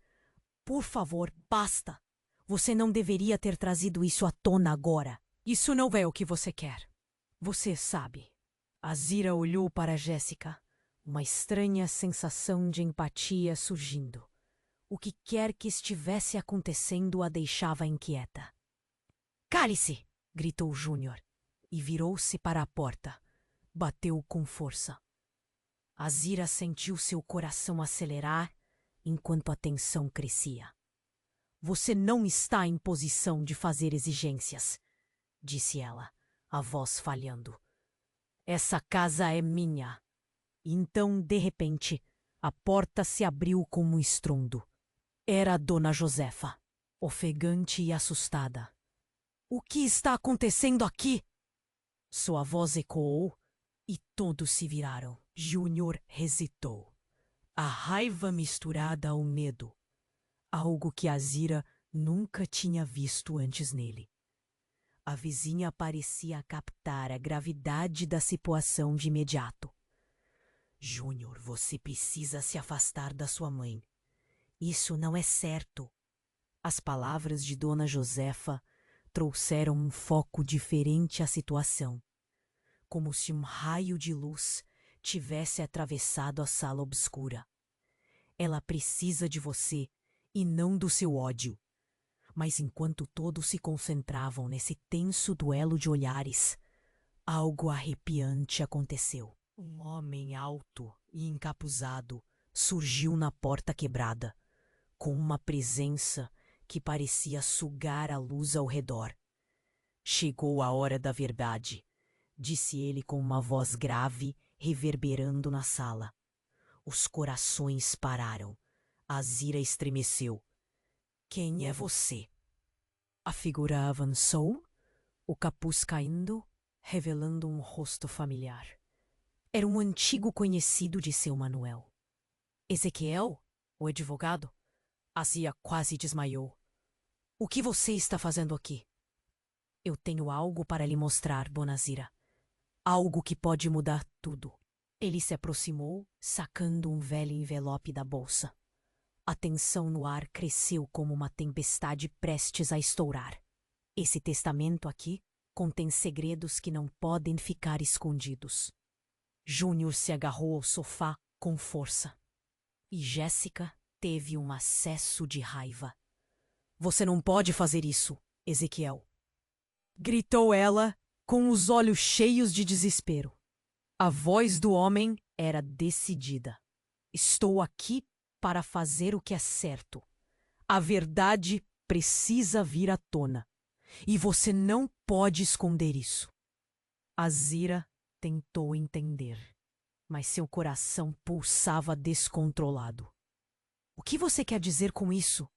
por favor, basta! Você não deveria ter trazido isso à tona agora. Isso não é o que você quer. Você sabe. Azira olhou para Jéssica, uma estranha sensação de empatia surgindo. O que quer que estivesse acontecendo a deixava inquieta. Cale-se! Gritou Júnior e virou-se para a porta. Bateu com força. Azira sentiu seu coração acelerar enquanto a tensão crescia. Você não está em posição de fazer exigências, disse ela, a voz falhando. Essa casa é minha. Então, de repente, a porta se abriu com um estrondo. Era a Dona Josefa, ofegante e assustada. O que está acontecendo aqui? Sua voz ecoou e todos se viraram. Júnior hesitou. A raiva misturada ao medo. Algo que Azira nunca tinha visto antes nele. A vizinha parecia captar a gravidade da situação de imediato. Júnior, você precisa se afastar da sua mãe. Isso não é certo. As palavras de Dona Josefa trouxeram um foco diferente à situação, como se um raio de luz tivesse atravessado a sala obscura. Ela precisa de você e não do seu ódio. Mas enquanto todos se concentravam nesse tenso duelo de olhares, algo arrepiante aconteceu. Um homem alto e encapuzado surgiu na porta quebrada, com uma presença que parecia sugar a luz ao redor. Chegou a hora da verdade, disse ele com uma voz grave reverberando na sala. Os corações pararam. Azira estremeceu. Quem é você? A figura avançou, o capuz caindo, revelando um rosto familiar. Era um antigo conhecido de seu Manuel. Ezequiel, o advogado? Azira quase desmaiou. O que você está fazendo aqui? Eu tenho algo para lhe mostrar, Dona Azira. Algo que pode mudar tudo. Ele se aproximou, sacando um velho envelope da bolsa. A tensão no ar cresceu como uma tempestade prestes a estourar. Esse testamento aqui contém segredos que não podem ficar escondidos. Júnior se agarrou ao sofá com força. E Jéssica teve um acesso de raiva. Você não pode fazer isso, Ezequiel. Gritou ela, com os olhos cheios de desespero. A voz do homem era decidida. Estou aqui para fazer o que é certo. A verdade precisa vir à tona. E você não pode esconder isso. Azira tentou entender, mas seu coração pulsava descontrolado. O que você quer dizer com isso?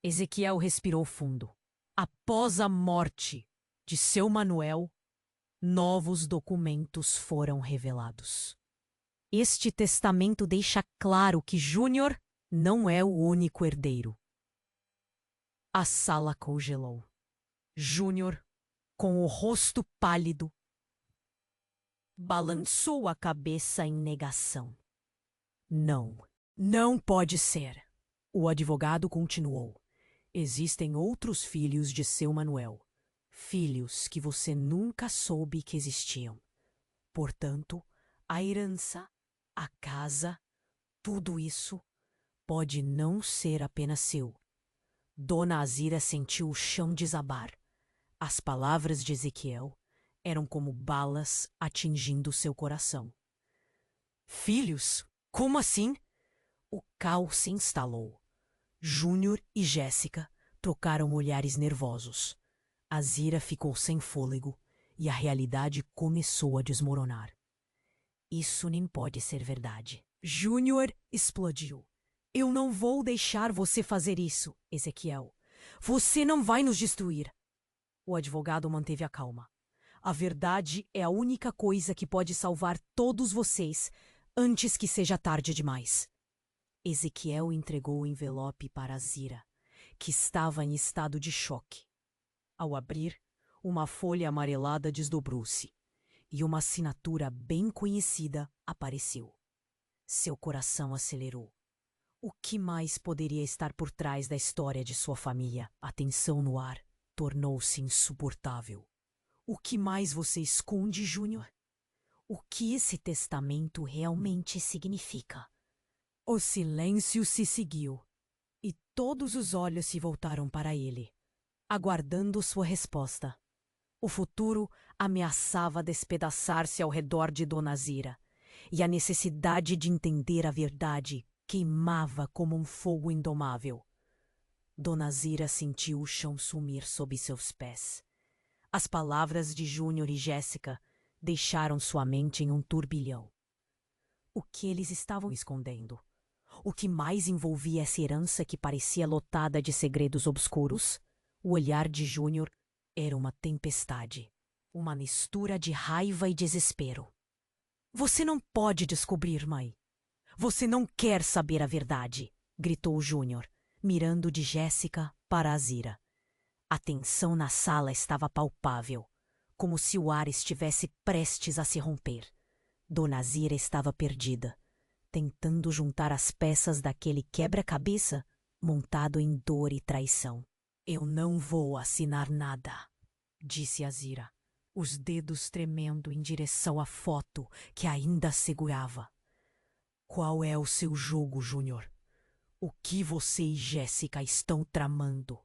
Ezequiel respirou fundo. Após a morte de seu Manuel, novos documentos foram revelados. Este testamento deixa claro que Júnior não é o único herdeiro. A sala congelou. Júnior, com o rosto pálido, balançou a cabeça em negação. Não, não pode ser. O advogado continuou. Existem outros filhos de seu Manuel. Filhos que você nunca soube que existiam. Portanto, a herança, a casa, tudo isso pode não ser apenas seu. Dona Azira sentiu o chão desabar. As palavras de Ezequiel eram como balas atingindo seu coração. Filhos? Como assim? O caos se instalou. Júnior e Jéssica trocaram olhares nervosos. Azira ficou sem fôlego e a realidade começou a desmoronar. Isso nem pode ser verdade. Júnior explodiu. Eu não vou deixar você fazer isso, Ezequiel. Você não vai nos destruir. O advogado manteve a calma. A verdade é a única coisa que pode salvar todos vocês antes que seja tarde demais. Ezequiel entregou o envelope para Azira, que estava em estado de choque. Ao abrir, uma folha amarelada desdobrou-se e uma assinatura bem conhecida apareceu. Seu coração acelerou. O que mais poderia estar por trás da história de sua família? A tensão no ar tornou-se insuportável. O que mais você esconde, Júnior? O que esse testamento realmente significa? O silêncio se seguiu, e todos os olhos se voltaram para ele, aguardando sua resposta. O futuro ameaçava despedaçar-se ao redor de Dona Azira, e a necessidade de entender a verdade queimava como um fogo indomável. Dona Azira sentiu o chão sumir sob seus pés. As palavras de Júnior e Jéssica deixaram sua mente em um turbilhão. O que eles estavam escondendo? O que mais envolvia essa herança que parecia lotada de segredos obscuros? O olhar de Júnior era uma tempestade, uma mistura de raiva e desespero. Você não pode descobrir, mãe. Você não quer saber a verdade, gritou Júnior, mirando de Jéssica para Azira. A tensão na sala estava palpável, como se o ar estivesse prestes a se romper. Dona Azira estava perdida, tentando juntar as peças daquele quebra-cabeça montado em dor e traição. Eu não vou assinar nada, disse Azira, os dedos tremendo em direção à foto que ainda segurava. Qual é o seu jogo, Júnior? O que você e Jéssica estão tramando?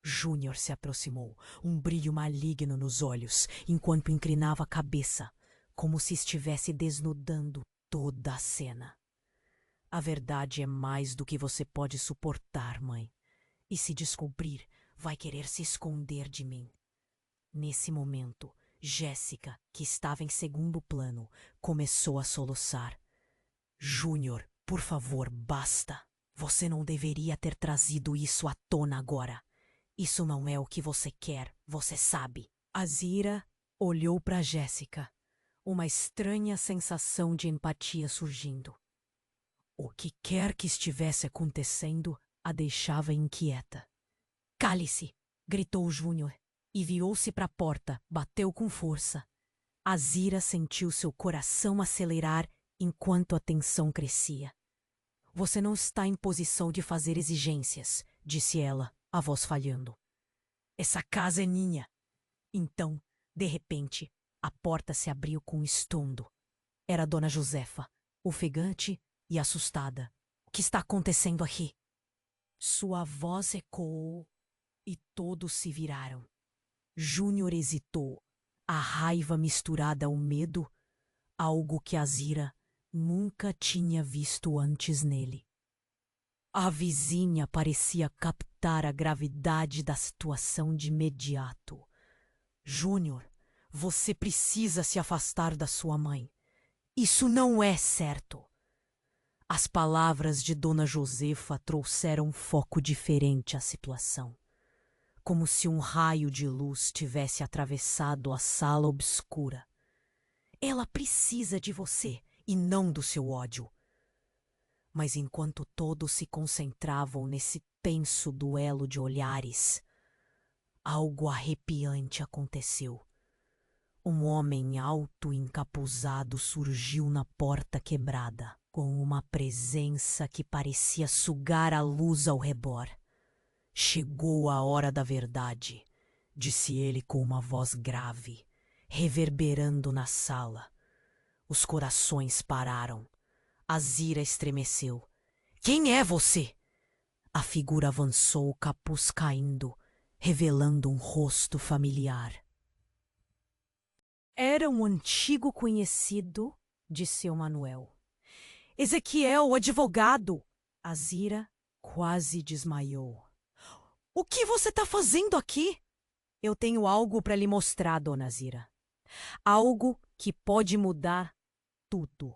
Júnior se aproximou, um brilho maligno nos olhos, enquanto inclinava a cabeça, como se estivesse desnudando toda a cena. A verdade é mais do que você pode suportar, mãe. E se descobrir, vai querer se esconder de mim. Nesse momento, Jéssica, que estava em segundo plano, começou a soluçar. Júnior, por favor, basta. Você não deveria ter trazido isso à tona agora. Isso não é o que você quer, você sabe. Azira olhou para Jéssica, uma estranha sensação de empatia surgindo. O que quer que estivesse acontecendo a deixava inquieta. Cale-se! Gritou Júnior e virou-se para a porta, bateu com força. Azira sentiu seu coração acelerar enquanto a tensão crescia. Você não está em posição de fazer exigências, disse ela, a voz falhando. Essa casa é minha. Então, de repente, a porta se abriu com estrondo. Era Dona Josefa, ofegante e assustada. O que está acontecendo aqui? Sua voz ecoou e todos se viraram. Júnior hesitou, a raiva misturada ao medo, algo que Azira nunca tinha visto antes nele. A vizinha parecia captar a gravidade da situação de imediato. Júnior, você precisa se afastar da sua mãe. Isso não é certo. As palavras de Dona Josefa trouxeram um foco diferente à situação. Como se um raio de luz tivesse atravessado a sala obscura. Ela precisa de você e não do seu ódio. Mas enquanto todos se concentravam nesse tenso duelo de olhares, algo arrepiante aconteceu. Um homem alto e encapuzado surgiu na porta quebrada, com uma presença que parecia sugar a luz ao redor. Chegou a hora da verdade, disse ele com uma voz grave, reverberando na sala. Os corações pararam. Azira estremeceu. Quem é você? A figura avançou, o capuz caindo, revelando um rosto familiar. Era um antigo conhecido de seu Manuel. Ezequiel, o advogado! Azira quase desmaiou. O que você está fazendo aqui? Eu tenho algo para lhe mostrar, dona Azira. Algo que pode mudar tudo.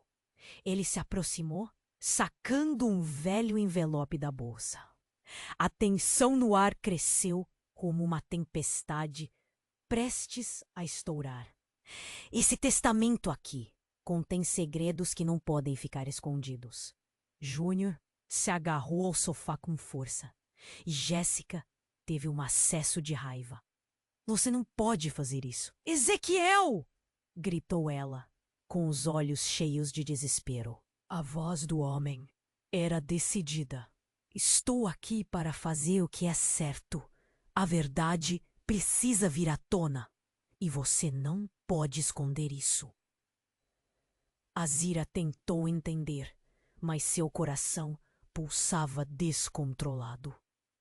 Ele se aproximou, sacando um velho envelope da bolsa. A tensão no ar cresceu como uma tempestade prestes a estourar. Esse testamento aqui contém segredos que não podem ficar escondidos. Júnior se agarrou ao sofá com força. E Jéssica teve um acesso de raiva. Você não pode fazer isso. Ezequiel! Gritou ela, com os olhos cheios de desespero. A voz do homem era decidida. Estou aqui para fazer o que é certo. A verdade precisa vir à tona. E você não pode esconder isso. Azira tentou entender, mas seu coração pulsava descontrolado.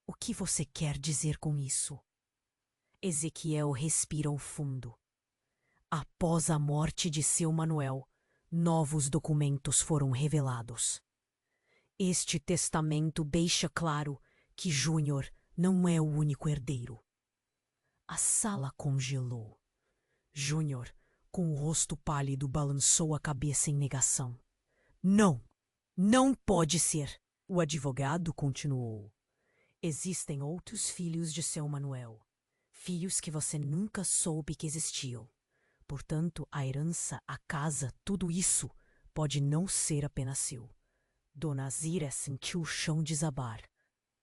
O que você quer dizer com isso? Ezequiel respirou fundo. Após a morte de seu Manuel, novos documentos foram revelados. Este testamento deixa claro que Júnior não é o único herdeiro. A sala congelou. Júnior, com o rosto pálido, balançou a cabeça em negação. Não, não pode ser. O advogado continuou. Existem outros filhos de seu Manuel. Filhos que você nunca soube que existiam. Portanto, a herança, a casa, tudo isso pode não ser apenas seu. Dona Azira sentiu o chão desabar.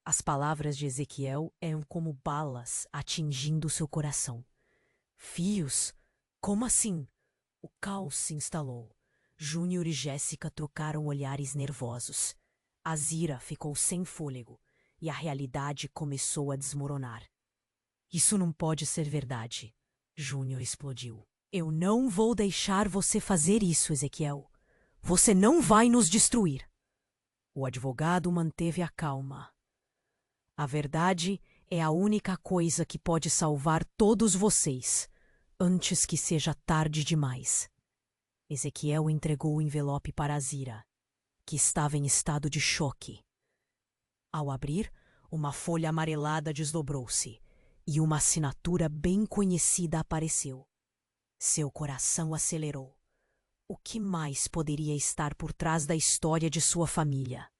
As palavras de Ezequiel eram como balas atingindo seu coração. Fios? Como assim? O caos se instalou. Júnior e Jéssica trocaram olhares nervosos. Azira ficou sem fôlego e a realidade começou a desmoronar. Isso não pode ser verdade. Júnior explodiu. Eu não vou deixar você fazer isso, Ezequiel. Você não vai nos destruir. O advogado manteve a calma. A verdade é a única coisa que pode salvar todos vocês, antes que seja tarde demais. Ezequiel entregou o envelope para Azira, que estava em estado de choque. Ao abrir, uma folha amarelada desdobrou-se e uma assinatura bem conhecida apareceu. Seu coração acelerou. O que mais poderia estar por trás da história de sua família?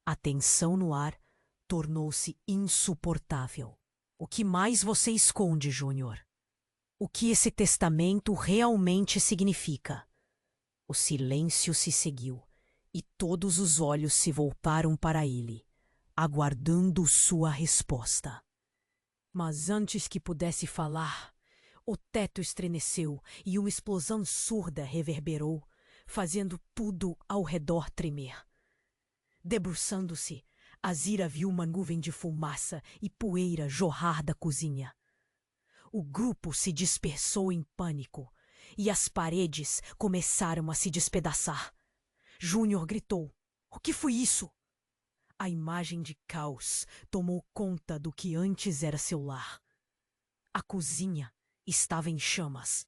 A tensão no ar tornou-se insuportável. O que mais você esconde, Júnior? O que esse testamento realmente significa? O silêncio se seguiu e todos os olhos se voltaram para ele. aguardando sua resposta. Mas antes que pudesse falar, o teto estremeceu e uma explosão surda reverberou, fazendo tudo ao redor tremer. Debruçando-se, Azira viu uma nuvem de fumaça e poeira jorrar da cozinha. O grupo se dispersou em pânico e as paredes começaram a se despedaçar. Júnior gritou: "O que foi isso?" A imagem de caos tomou conta do que antes era seu lar. A cozinha estava em chamas.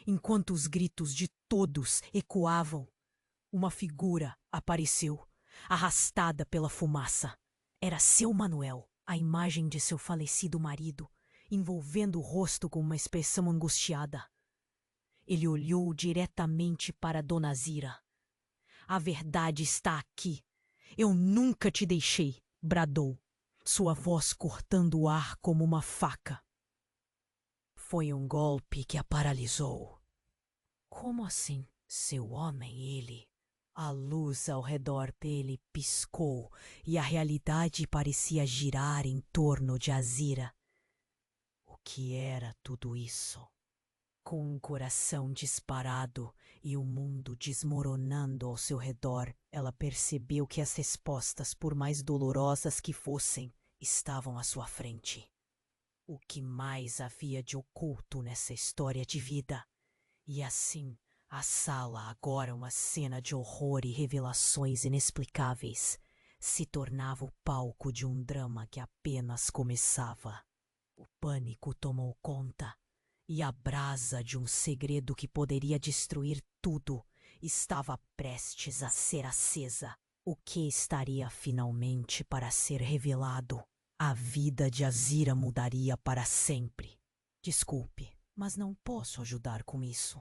Enquanto os gritos de todos ecoavam, uma figura apareceu, arrastada pela fumaça. Era seu Manuel, a imagem de seu falecido marido, envolvendo o rosto com uma expressão angustiada. Ele olhou diretamente para Dona Zira. "A verdade está aqui. Eu nunca te deixei", bradou, sua voz cortando o ar como uma faca. Foi um golpe que a paralisou. Como assim? Seu homem, ele? A luz ao redor dele piscou e a realidade parecia girar em torno de Azira. O que era tudo isso? Com um coração disparado e o mundo desmoronando ao seu redor, ela percebeu que as respostas, por mais dolorosas que fossem, estavam à sua frente. O que mais havia de oculto nessa história de vida? E assim, a sala, agora uma cena de horror e revelações inexplicáveis, se tornava o palco de um drama que apenas começava. O pânico tomou conta, e a brasa de um segredo que poderia destruir tudo estava prestes a ser acesa. O que estaria finalmente para ser revelado? A vida de Azira mudaria para sempre. Desculpe, mas não posso ajudar com isso.